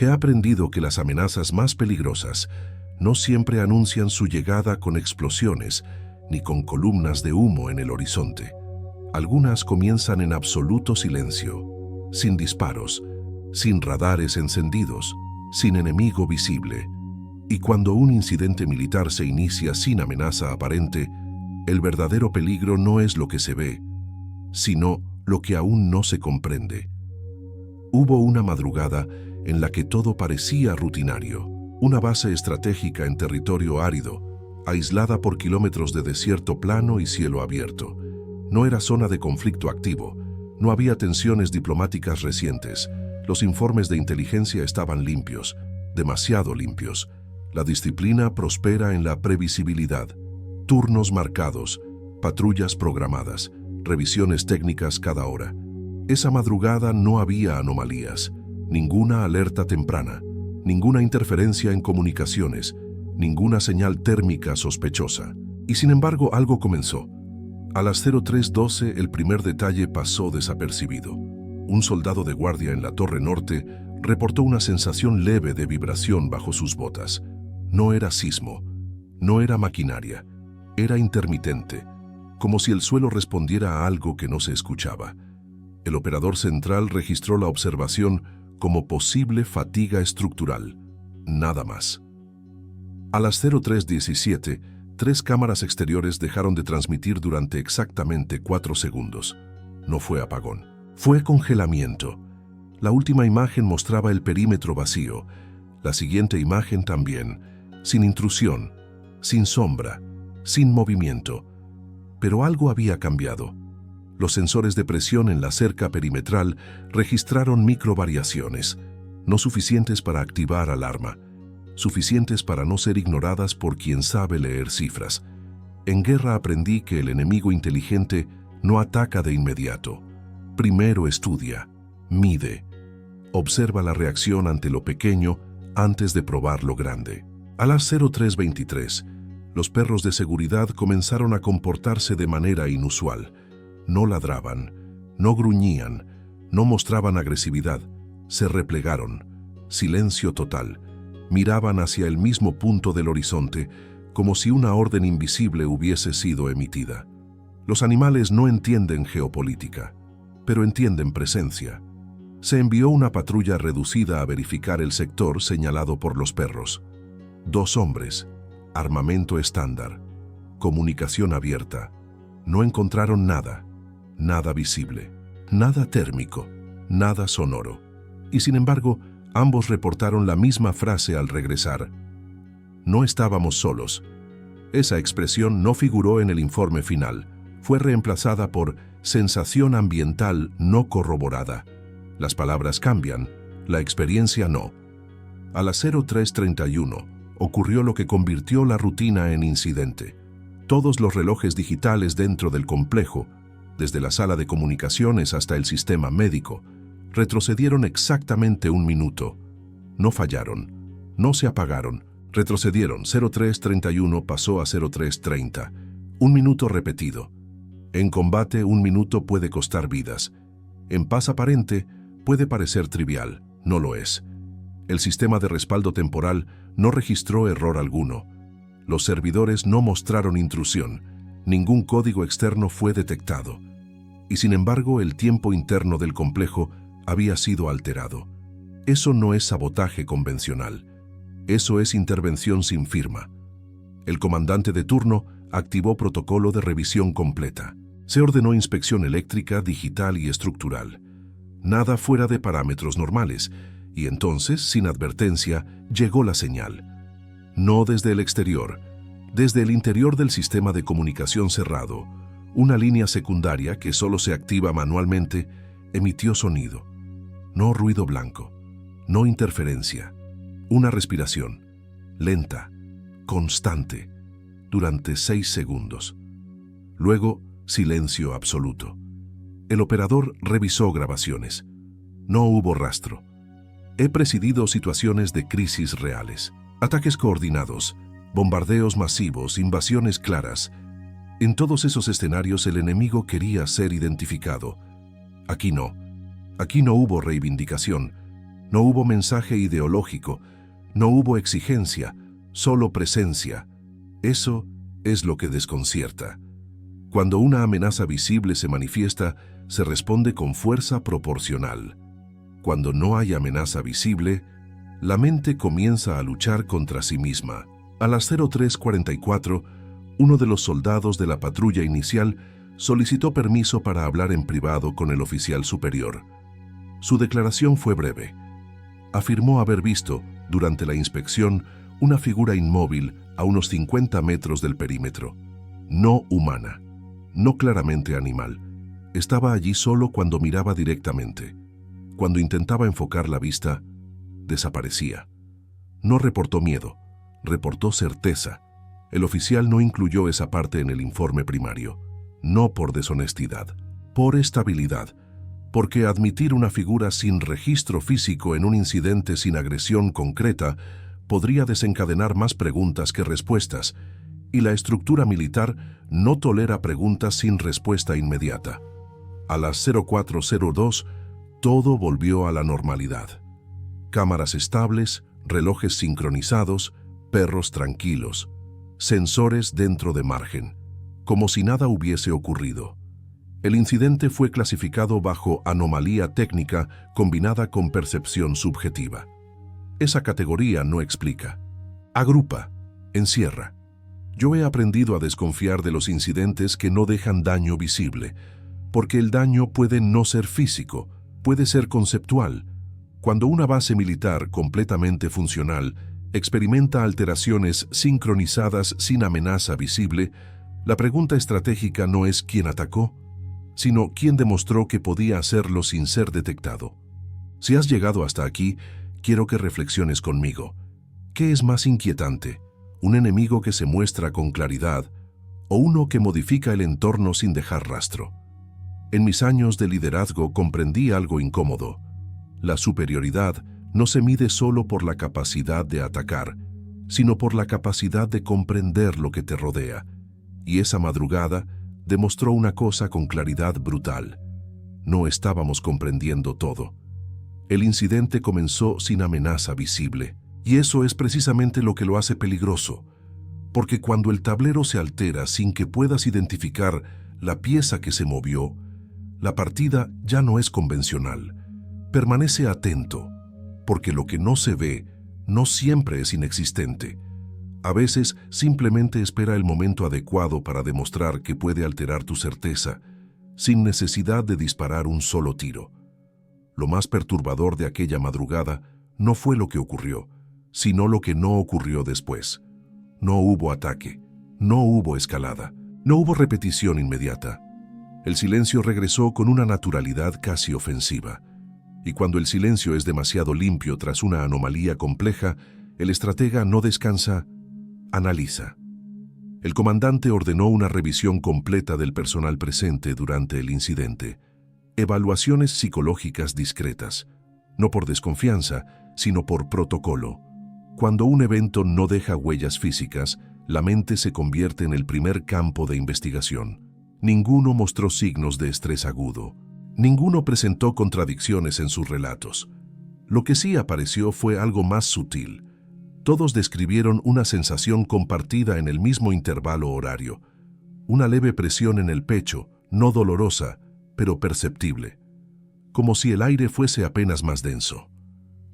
He aprendido que las amenazas más peligrosas no siempre anuncian su llegada con explosiones ni con columnas de humo en el horizonte. Algunas comienzan en absoluto silencio, sin disparos, sin radares encendidos, sin enemigo visible. Y cuando un incidente militar se inicia sin amenaza aparente, el verdadero peligro no es lo que se ve, sino lo que aún no se comprende. Hubo una madrugada en la que todo parecía rutinario, una base estratégica en territorio árido, aislada por kilómetros de desierto plano y cielo abierto. No era zona de conflicto activo, no había tensiones diplomáticas recientes, los informes de inteligencia estaban limpios, demasiado limpios. La disciplina prospera en la previsibilidad, turnos marcados, patrullas programadas, revisiones técnicas cada hora. Esa madrugada no había anomalías, ninguna alerta temprana, ninguna interferencia en comunicaciones, ninguna señal térmica sospechosa. Y sin embargo algo comenzó. A las 03:12 el primer detalle pasó desapercibido. Un soldado de guardia en la torre norte reportó una sensación leve de vibración bajo sus botas. No era sismo, no era maquinaria, era intermitente, como si el suelo respondiera a algo que no se escuchaba. El operador central registró la observación como posible fatiga estructural, nada más. A las 03:17, 3 cámaras exteriores dejaron de transmitir durante exactamente 4 segundos. No fue apagón, fue congelamiento. La última imagen mostraba el perímetro vacío, la siguiente imagen también, sin intrusión, sin sombra, sin movimiento. Pero algo había cambiado. Los sensores de presión en la cerca perimetral registraron microvariaciones, no suficientes para activar alarma, suficientes para no ser ignoradas por quien sabe leer cifras. En guerra aprendí que el enemigo inteligente no ataca de inmediato. Primero estudia, mide, observa la reacción ante lo pequeño antes de probar lo grande. A las 03:23, los perros de seguridad comenzaron a comportarse de manera inusual. No ladraban, no gruñían, no mostraban agresividad, se replegaron. Silencio total. Miraban hacia el mismo punto del horizonte, como si una orden invisible hubiese sido emitida. Los animales no entienden geopolítica, pero entienden presencia. Se envió una patrulla reducida a verificar el sector señalado por los perros. 2 hombres, armamento estándar, comunicación abierta. No encontraron nada, nada visible, nada térmico, nada sonoro. Y sin embargo, ambos reportaron la misma frase al regresar. No estábamos solos. Esa expresión no figuró en el informe final. Fue reemplazada por sensación ambiental no corroborada. Las palabras cambian, la experiencia no. A las 03:31 ocurrió lo que convirtió la rutina en incidente. Todos los relojes digitales dentro del complejo, desde la sala de comunicaciones hasta el sistema médico, retrocedieron exactamente 1 minuto. No fallaron, no se apagaron, retrocedieron. 03:31 pasó a 03:30. 1 minuto repetido. En combate 1 minuto puede costar vidas. En paz aparente puede parecer trivial, no lo es. El sistema de respaldo temporal no registró error alguno. Los servidores no mostraron intrusión, ningún código externo fue detectado. Y sin embargo, el tiempo interno del complejo había sido alterado. Eso no es sabotaje convencional. Eso es intervención sin firma. El comandante de turno activó protocolo de revisión completa. Se ordenó inspección eléctrica, digital y estructural. Nada fuera de parámetros normales, y entonces, sin advertencia, llegó la señal. No desde el exterior, desde el interior del sistema de comunicación cerrado, una línea secundaria que solo se activa manualmente emitió sonido. No ruido blanco, no interferencia. Una respiración, lenta, constante, durante 6 segundos. Luego, silencio absoluto. El operador revisó grabaciones. No hubo rastro. He presidido situaciones de crisis reales. Ataques coordinados, bombardeos masivos, invasiones claras. En todos esos escenarios el enemigo quería ser identificado. Aquí no hubo reivindicación. No hubo mensaje ideológico, no hubo exigencia, solo presencia. Eso es lo que desconcierta. Cuando una amenaza visible se manifiesta, se responde con fuerza proporcional. Cuando no hay amenaza visible, la mente comienza a luchar contra sí misma. A las 03:44, uno de los soldados de la patrulla inicial solicitó permiso para hablar en privado con el oficial superior. Su declaración fue breve. Afirmó haber visto, durante la inspección, una figura inmóvil a unos 50 metros del perímetro. No humana, no claramente animal. Estaba allí solo cuando miraba directamente. Cuando intentaba enfocar la vista, desaparecía. No reportó miedo, reportó certeza. El oficial no incluyó esa parte en el informe primario. No por deshonestidad, por estabilidad, porque admitir una figura sin registro físico en un incidente sin agresión concreta podría desencadenar más preguntas que respuestas, y la estructura militar no tolera preguntas sin respuesta inmediata. A las 04:02, todo volvió a la normalidad. Cámaras estables, relojes sincronizados, perros tranquilos, sensores dentro de margen, como si nada hubiese ocurrido. El incidente fue clasificado bajo anomalía técnica combinada con percepción subjetiva. Esa categoría no explica. Agrupa, encierra. Yo he aprendido a desconfiar de los incidentes que no dejan daño visible, porque el daño puede no ser físico, puede ser conceptual. Cuando una base militar completamente funcional experimenta alteraciones sincronizadas sin amenaza visible, la pregunta estratégica no es quién atacó, sino quién demostró que podía hacerlo sin ser detectado. Si has llegado hasta aquí, quiero que reflexiones conmigo. ¿Qué es más inquietante? ¿Un enemigo que se muestra con claridad o uno que modifica el entorno sin dejar rastro? En mis años de liderazgo comprendí algo incómodo. La superioridad no se mide solo por la capacidad de atacar, sino por la capacidad de comprender lo que te rodea. Y esa madrugada demostró una cosa con claridad brutal. No estábamos comprendiendo todo. El incidente comenzó sin amenaza visible, y eso es precisamente lo que lo hace peligroso, porque cuando el tablero se altera sin que puedas identificar la pieza que se movió, la partida ya no es convencional. Permanece atento, porque lo que no se ve no siempre es inexistente. A veces simplemente espera el momento adecuado para demostrar que puede alterar tu certeza, sin necesidad de disparar un solo tiro. Lo más perturbador de aquella madrugada no fue lo que ocurrió, sino lo que no ocurrió después. No hubo ataque, no hubo escalada, no hubo repetición inmediata. El silencio regresó con una naturalidad casi ofensiva. Y cuando el silencio es demasiado limpio tras una anomalía compleja, el estratega no descansa, analiza. El comandante ordenó una revisión completa del personal presente durante el incidente. Evaluaciones psicológicas discretas, no por desconfianza, sino por protocolo. Cuando un evento no deja huellas físicas, la mente se convierte en el primer campo de investigación. Ninguno mostró signos de estrés agudo. Ninguno presentó contradicciones en sus relatos. Lo que sí apareció fue algo más sutil. Todos describieron una sensación compartida en el mismo intervalo horario. Una leve presión en el pecho, no dolorosa, pero perceptible. Como si el aire fuese apenas más denso.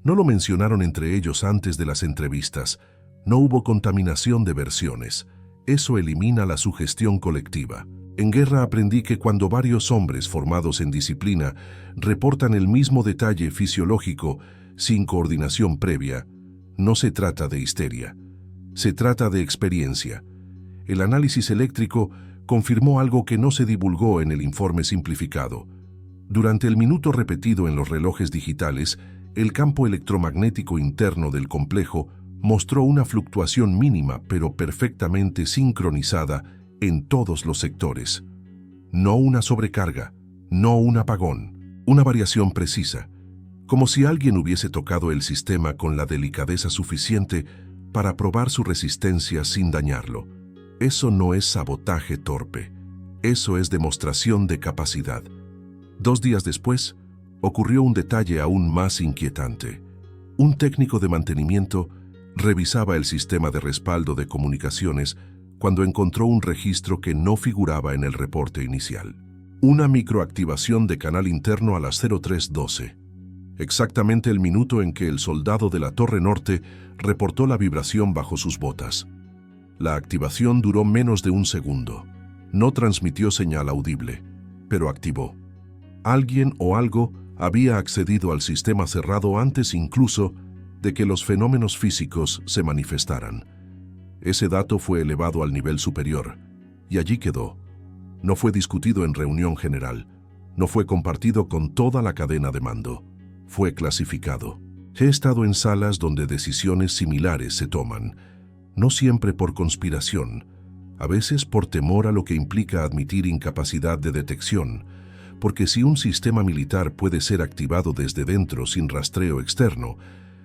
No lo mencionaron entre ellos antes de las entrevistas. No hubo contaminación de versiones. Eso elimina la sugestión colectiva. En guerra aprendí que cuando varios hombres formados en disciplina reportan el mismo detalle fisiológico sin coordinación previa, no se trata de histeria, se trata de experiencia. El análisis eléctrico confirmó algo que no se divulgó en el informe simplificado. Durante el minuto repetido en los relojes digitales, el campo electromagnético interno del complejo mostró una fluctuación mínima pero perfectamente sincronizada en todos los sectores. No una sobrecarga, no un apagón, una variación precisa, como si alguien hubiese tocado el sistema con la delicadeza suficiente para probar su resistencia sin dañarlo. Eso no es sabotaje torpe, eso es demostración de capacidad. 2 días después, ocurrió un detalle aún más inquietante. Un técnico de mantenimiento revisaba el sistema de respaldo de comunicaciones cuando encontró un registro que no figuraba en el reporte inicial. Una microactivación de canal interno a las 03:12. Exactamente el minuto en que el soldado de la Torre Norte reportó la vibración bajo sus botas. La activación duró menos de un segundo. No transmitió señal audible, pero activó. Alguien o algo había accedido al sistema cerrado antes incluso de que los fenómenos físicos se manifestaran. Ese dato fue elevado al nivel superior, y allí quedó. No fue discutido en reunión general, no fue compartido con toda la cadena de mando. Fue clasificado. He estado en salas donde decisiones similares se toman, no siempre por conspiración, a veces por temor a lo que implica admitir incapacidad de detección, porque si un sistema militar puede ser activado desde dentro sin rastreo externo,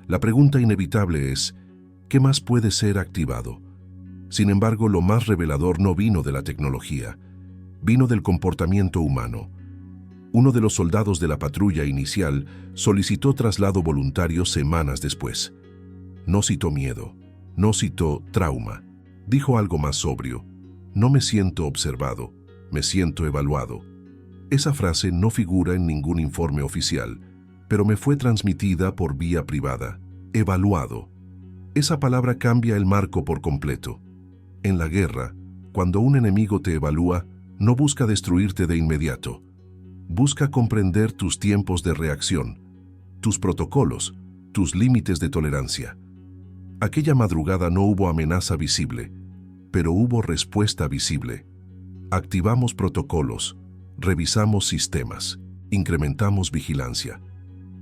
la pregunta inevitable es, ¿qué más puede ser activado? Sin embargo, lo más revelador no vino de la tecnología, vino del comportamiento humano. Uno de los soldados de la patrulla inicial solicitó traslado voluntario semanas después. No citó miedo, no citó trauma. Dijo algo más sobrio: no me siento observado, me siento evaluado. Esa frase no figura en ningún informe oficial, pero me fue transmitida por vía privada. Evaluado. Esa palabra cambia el marco por completo. En la guerra, cuando un enemigo te evalúa, no busca destruirte de inmediato. Busca comprender tus tiempos de reacción, tus protocolos, tus límites de tolerancia. Aquella madrugada no hubo amenaza visible, pero hubo respuesta visible. Activamos protocolos, revisamos sistemas, incrementamos vigilancia.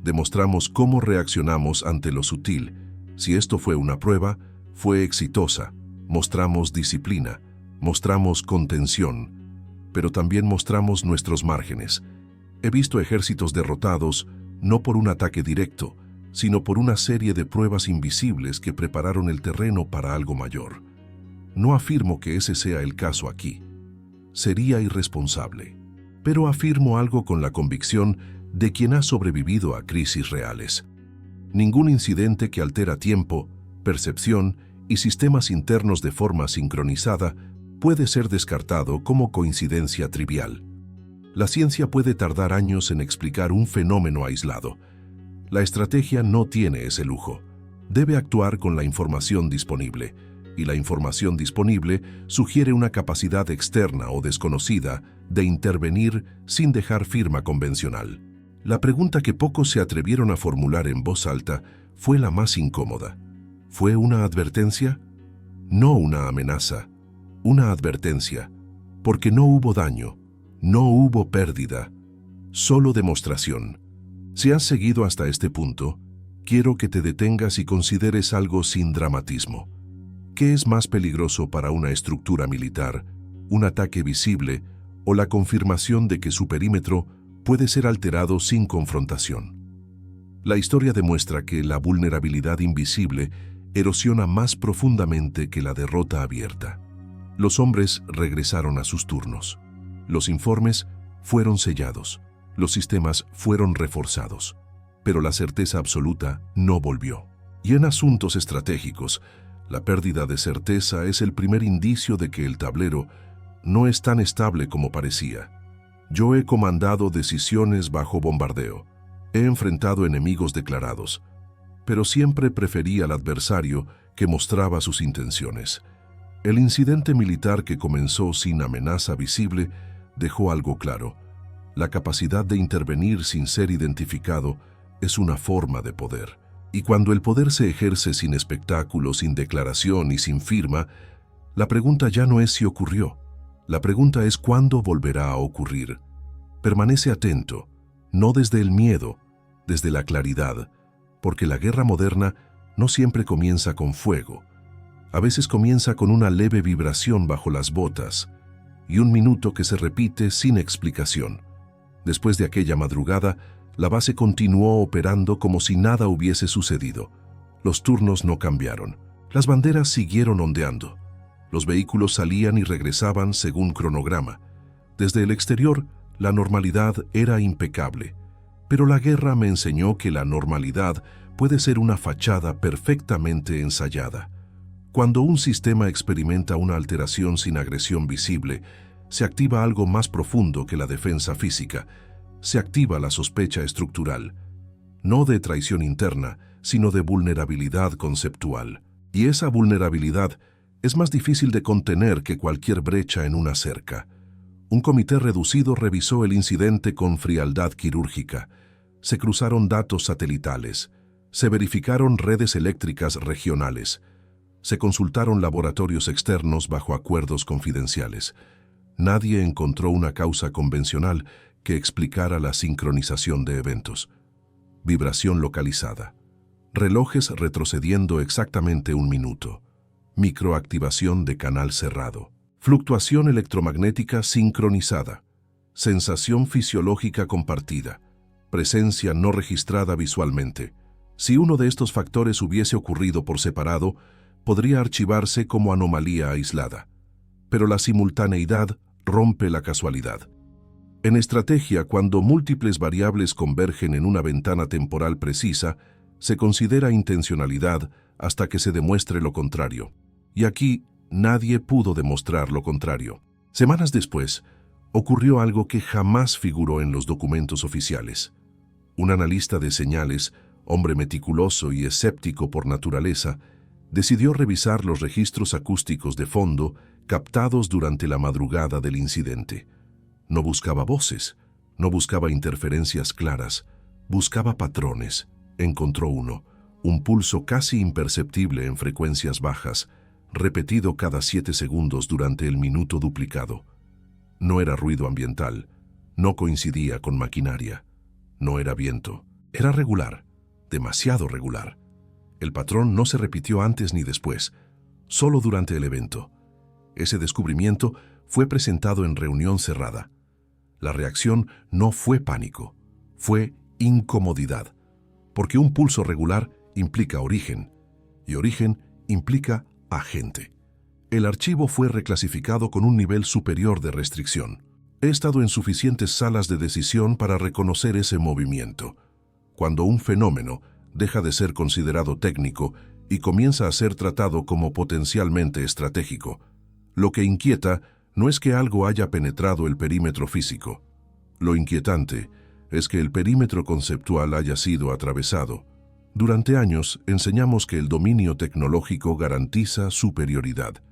Demostramos cómo reaccionamos ante lo sutil. Si esto fue una prueba, fue exitosa. Mostramos disciplina, mostramos contención, pero también mostramos nuestros márgenes. He visto ejércitos derrotados no por un ataque directo, sino por una serie de pruebas invisibles que prepararon el terreno para algo mayor. No afirmo que ese sea el caso aquí. Sería irresponsable. Pero afirmo algo con la convicción de quien ha sobrevivido a crisis reales. Ningún incidente que altera tiempo, percepción y sistemas internos de forma sincronizada puede ser descartado como coincidencia trivial. La ciencia puede tardar años en explicar un fenómeno aislado. La estrategia no tiene ese lujo. Debe actuar con la información disponible, y la información disponible sugiere una capacidad externa o desconocida de intervenir sin dejar firma convencional. La pregunta que pocos se atrevieron a formular en voz alta fue la más incómoda. ¿Fue una advertencia? No una amenaza, una advertencia, porque no hubo daño. No hubo pérdida, solo demostración. Si has seguido hasta este punto, quiero que te detengas y consideres algo sin dramatismo. ¿Qué es más peligroso para una estructura militar, un ataque visible o la confirmación de que su perímetro puede ser alterado sin confrontación? La historia demuestra que la vulnerabilidad invisible erosiona más profundamente que la derrota abierta. Los hombres regresaron a sus turnos. Los informes fueron sellados, los sistemas fueron reforzados, pero la certeza absoluta no volvió. Y en asuntos estratégicos, la pérdida de certeza es el primer indicio de que el tablero no es tan estable como parecía. Yo he comandado decisiones bajo bombardeo, he enfrentado enemigos declarados, pero siempre preferí al adversario que mostraba sus intenciones. El incidente militar que comenzó sin amenaza visible dejó algo claro: la capacidad de intervenir sin ser identificado es una forma de poder. Y cuando el poder se ejerce sin espectáculo, sin declaración y sin firma, la pregunta ya no es si ocurrió. La pregunta es cuándo volverá a ocurrir. Permanece atento, no desde el miedo, desde la claridad, porque la guerra moderna no siempre comienza con fuego. A veces comienza con una leve vibración bajo las botas, y un minuto que se repite sin explicación. Después de aquella madrugada, la base continuó operando como si nada hubiese sucedido. Los turnos no cambiaron. Las banderas siguieron ondeando. Los vehículos salían y regresaban según cronograma. Desde el exterior, la normalidad era impecable. Pero la guerra me enseñó que la normalidad puede ser una fachada perfectamente ensayada. Cuando un sistema experimenta una alteración sin agresión visible, se activa algo más profundo que la defensa física. Se activa la sospecha estructural, no de traición interna, sino de vulnerabilidad conceptual. Y esa vulnerabilidad es más difícil de contener que cualquier brecha en una cerca. Un comité reducido revisó el incidente con frialdad quirúrgica. Se cruzaron datos satelitales, se verificaron redes eléctricas regionales, se consultaron laboratorios externos bajo acuerdos confidenciales. Nadie encontró una causa convencional que explicara la sincronización de eventos. Vibración localizada. Relojes retrocediendo exactamente 1 minuto. Microactivación de canal cerrado. Fluctuación electromagnética sincronizada. Sensación fisiológica compartida. Presencia no registrada visualmente. Si uno de estos factores hubiese ocurrido por separado, podría archivarse como anomalía aislada. Pero la simultaneidad rompe la casualidad. En estrategia, cuando múltiples variables convergen en una ventana temporal precisa, se considera intencionalidad hasta que se demuestre lo contrario. Y aquí, nadie pudo demostrar lo contrario. Semanas después, ocurrió algo que jamás figuró en los documentos oficiales. Un analista de señales, hombre meticuloso y escéptico por naturaleza, decidió revisar los registros acústicos de fondo captados durante la madrugada del incidente. No buscaba voces, no buscaba interferencias claras, buscaba patrones. Encontró uno, un pulso casi imperceptible en frecuencias bajas, repetido cada 7 segundos durante el minuto duplicado. No era ruido ambiental, no coincidía con maquinaria, no era viento, era regular, demasiado regular. El patrón no se repitió antes ni después, solo durante el evento. Ese descubrimiento fue presentado en reunión cerrada. La reacción no fue pánico, fue incomodidad, porque un pulso regular implica origen, y origen implica agente. El archivo fue reclasificado con un nivel superior de restricción. He estado en suficientes salas de decisión para reconocer ese movimiento. Cuando un fenómeno deja de ser considerado técnico y comienza a ser tratado como potencialmente estratégico, lo que inquieta no es que algo haya penetrado el perímetro físico. Lo inquietante es que el perímetro conceptual haya sido atravesado. Durante años enseñamos que el dominio tecnológico garantiza superioridad,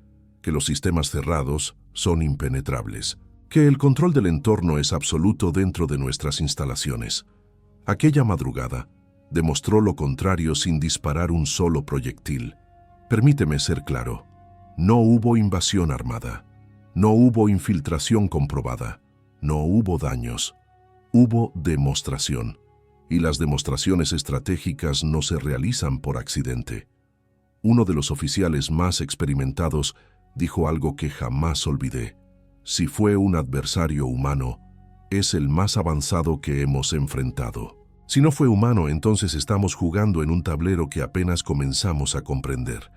que los sistemas cerrados son impenetrables, que el control del entorno es absoluto dentro de nuestras instalaciones. Aquella madrugada demostró lo contrario sin disparar un solo proyectil. Permíteme ser claro, no hubo invasión armada. No hubo infiltración comprobada, no hubo daños, hubo demostración. Y las demostraciones estratégicas no se realizan por accidente. Uno de los oficiales más experimentados dijo algo que jamás olvidé. Si fue un adversario humano, es el más avanzado que hemos enfrentado. Si no fue humano, entonces estamos jugando en un tablero que apenas comenzamos a comprender.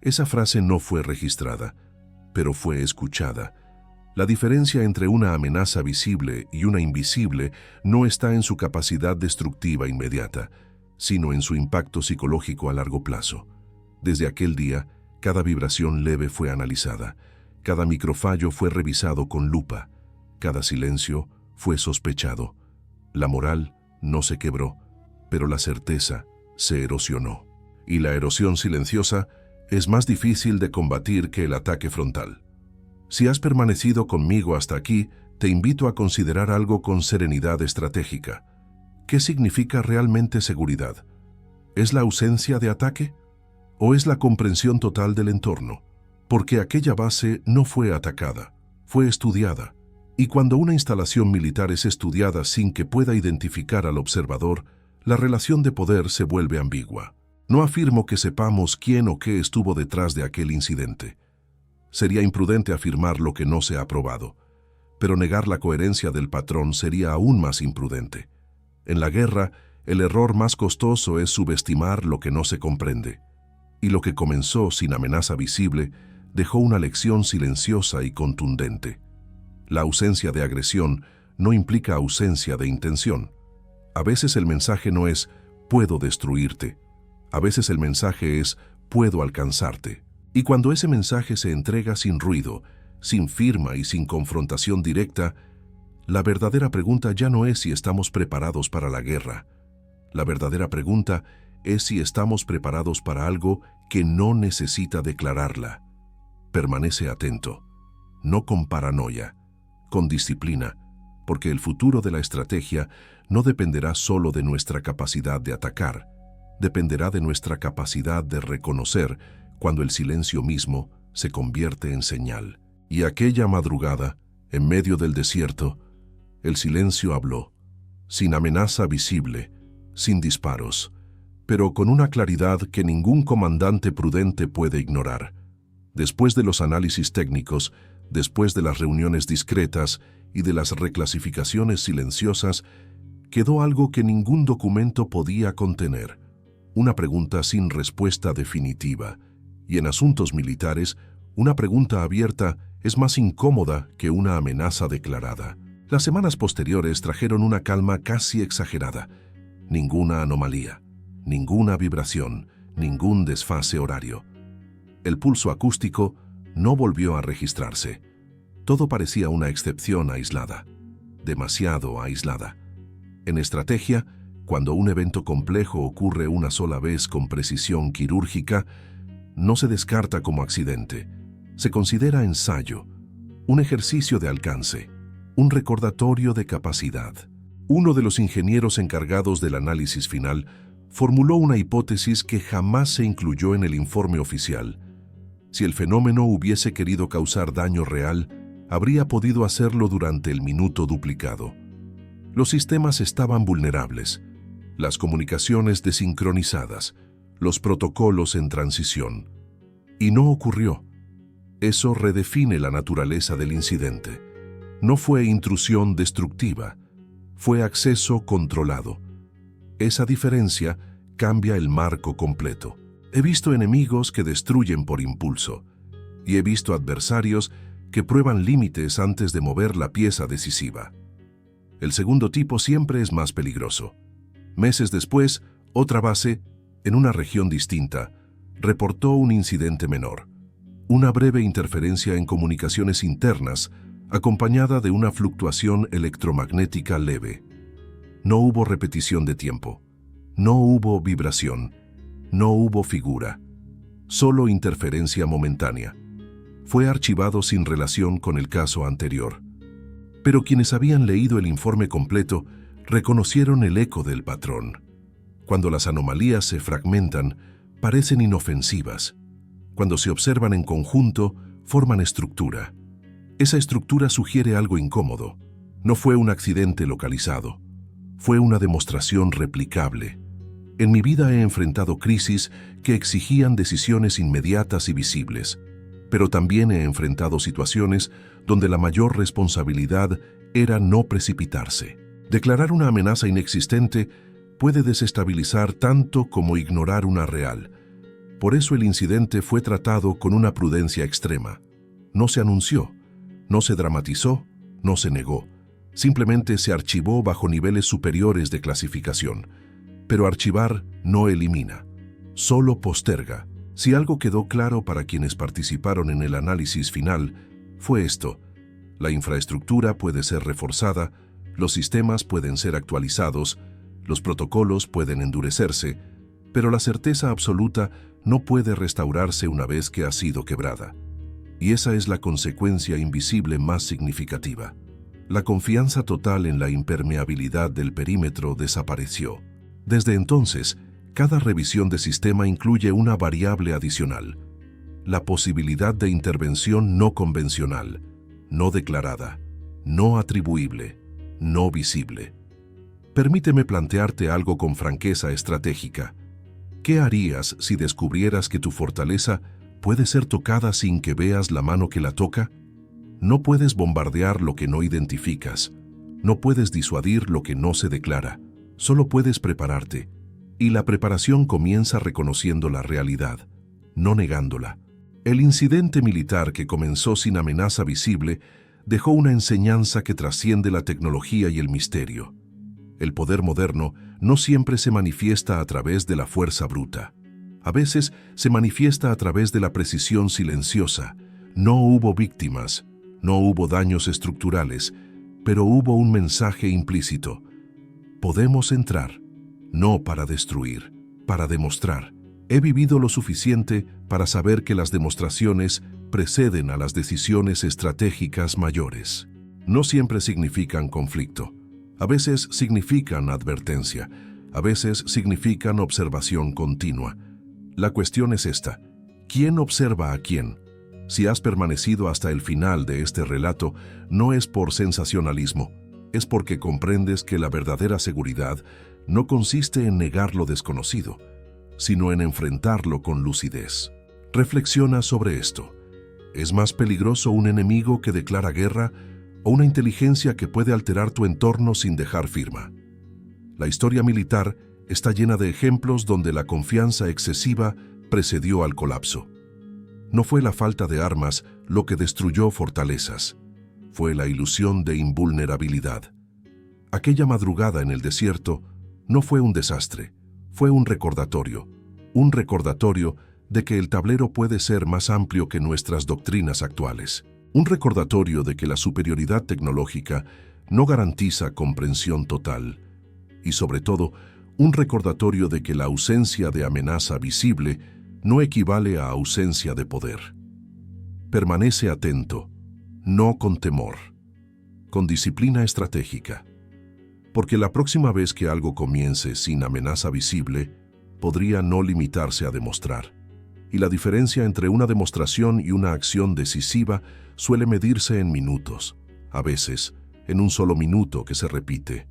Esa frase no fue registrada, pero fue escuchada. La diferencia entre una amenaza visible y una invisible no está en su capacidad destructiva inmediata, sino en su impacto psicológico a largo plazo. Desde aquel día, cada vibración leve fue analizada, cada microfallo fue revisado con lupa, cada silencio fue sospechado. La moral no se quebró, pero la certeza se erosionó. Y la erosión silenciosa es más difícil de combatir que el ataque frontal. Si has permanecido conmigo hasta aquí, te invito a considerar algo con serenidad estratégica. ¿Qué significa realmente seguridad? ¿Es la ausencia de ataque? ¿O es la comprensión total del entorno? Porque aquella base no fue atacada, fue estudiada. Y cuando una instalación militar es estudiada sin que pueda identificar al observador, la relación de poder se vuelve ambigua. No afirmo que sepamos quién o qué estuvo detrás de aquel incidente. Sería imprudente afirmar lo que no se ha probado, pero negar la coherencia del patrón sería aún más imprudente. En la guerra, el error más costoso es subestimar lo que no se comprende. Y lo que comenzó sin amenaza visible dejó una lección silenciosa y contundente. La ausencia de agresión no implica ausencia de intención. A veces el mensaje no es puedo destruirte. A veces el mensaje es, puedo alcanzarte. Y cuando ese mensaje se entrega sin ruido, sin firma y sin confrontación directa, la verdadera pregunta ya no es si estamos preparados para la guerra. La verdadera pregunta es si estamos preparados para algo que no necesita declararla. Permanece atento, no con paranoia, con disciplina, porque el futuro de la estrategia no dependerá solo de nuestra capacidad de atacar, dependerá de nuestra capacidad de reconocer cuando el silencio mismo se convierte en señal. Y aquella madrugada, en medio del desierto, el silencio habló, sin amenaza visible, sin disparos, pero con una claridad que ningún comandante prudente puede ignorar. Después de los análisis técnicos, después de las reuniones discretas y de las reclasificaciones silenciosas, quedó algo que ningún documento podía contener, una pregunta sin respuesta definitiva. Y en asuntos militares, una pregunta abierta es más incómoda que una amenaza declarada. Las semanas posteriores trajeron una calma casi exagerada. Ninguna anomalía, ninguna vibración, ningún desfase horario. El pulso acústico no volvió a registrarse. Todo parecía una excepción aislada, demasiado aislada. En estrategia, cuando un evento complejo ocurre una sola vez con precisión quirúrgica, no se descarta como accidente. Se considera ensayo, un ejercicio de alcance, un recordatorio de capacidad. Uno de los ingenieros encargados del análisis final formuló una hipótesis que jamás se incluyó en el informe oficial. Si el fenómeno hubiese querido causar daño real, habría podido hacerlo durante el minuto duplicado. Los sistemas estaban vulnerables, las comunicaciones desincronizadas, los protocolos en transición. Y no ocurrió. Eso redefine la naturaleza del incidente. No fue intrusión destructiva, fue acceso controlado. Esa diferencia cambia el marco completo. He visto enemigos que destruyen por impulso, y he visto adversarios que prueban límites antes de mover la pieza decisiva. El segundo tipo siempre es más peligroso. Meses después, otra base, en una región distinta, reportó un incidente menor, una breve interferencia en comunicaciones internas, acompañada de una fluctuación electromagnética leve. No hubo repetición de tiempo, no hubo vibración, no hubo figura, solo interferencia momentánea. Fue archivado sin relación con el caso anterior. Pero quienes habían leído el informe completo reconocieron el eco del patrón. Cuando las anomalías se fragmentan, parecen inofensivas. Cuando se observan en conjunto, forman estructura. Esa estructura sugiere algo incómodo. No fue un accidente localizado. Fue una demostración replicable. En mi vida he enfrentado crisis que exigían decisiones inmediatas y visibles, pero también he enfrentado situaciones donde la mayor responsabilidad era no precipitarse. Declarar una amenaza inexistente puede desestabilizar tanto como ignorar una real. Por eso el incidente fue tratado con una prudencia extrema. No se anunció, no se dramatizó, no se negó. Simplemente se archivó bajo niveles superiores de clasificación. Pero archivar no elimina, solo posterga. Si algo quedó claro para quienes participaron en el análisis final, fue esto: la infraestructura puede ser reforzada, los sistemas pueden ser actualizados, los protocolos pueden endurecerse, pero la certeza absoluta no puede restaurarse una vez que ha sido quebrada. Y esa es la consecuencia invisible más significativa. La confianza total en la impermeabilidad del perímetro desapareció. Desde entonces, cada revisión de sistema incluye una variable adicional: la posibilidad de intervención no convencional, no declarada, no atribuible, no visible. Permíteme plantearte algo con franqueza estratégica. ¿Qué harías si descubrieras que tu fortaleza puede ser tocada sin que veas la mano que la toca? No puedes bombardear lo que no identificas. No puedes disuadir lo que no se declara. Solo puedes prepararte. Y la preparación comienza reconociendo la realidad, no negándola. El incidente militar que comenzó sin amenaza visible dejó una enseñanza que trasciende la tecnología y el misterio. El poder moderno no siempre se manifiesta a través de la fuerza bruta. A veces se manifiesta a través de la precisión silenciosa. No hubo víctimas, no hubo daños estructurales, pero hubo un mensaje implícito. Podemos entrar, no para destruir, para demostrar. He vivido lo suficiente para saber que las demostraciones preceden a las decisiones estratégicas mayores. No siempre significan conflicto. A veces significan advertencia. A veces significan observación continua. La cuestión es esta: ¿quién observa a quién? Si has permanecido hasta el final de este relato, no es por sensacionalismo, es porque comprendes que la verdadera seguridad no consiste en negar lo desconocido, sino en enfrentarlo con lucidez. Reflexiona sobre esto. ¿Es más peligroso un enemigo que declara guerra o una inteligencia que puede alterar tu entorno sin dejar firma? La historia militar está llena de ejemplos donde la confianza excesiva precedió al colapso. No fue la falta de armas lo que destruyó fortalezas, fue la ilusión de invulnerabilidad. Aquella madrugada en el desierto no fue un desastre, fue un recordatorio de que el tablero puede ser más amplio que nuestras doctrinas actuales. Un recordatorio de que la superioridad tecnológica no garantiza comprensión total. Y sobre todo, un recordatorio de que la ausencia de amenaza visible no equivale a ausencia de poder. Permanece atento, no con temor, con disciplina estratégica. Porque la próxima vez que algo comience sin amenaza visible, podría no limitarse a demostrar. Y la diferencia entre una demostración y una acción decisiva suele medirse en minutos, a veces en un solo minuto que se repite.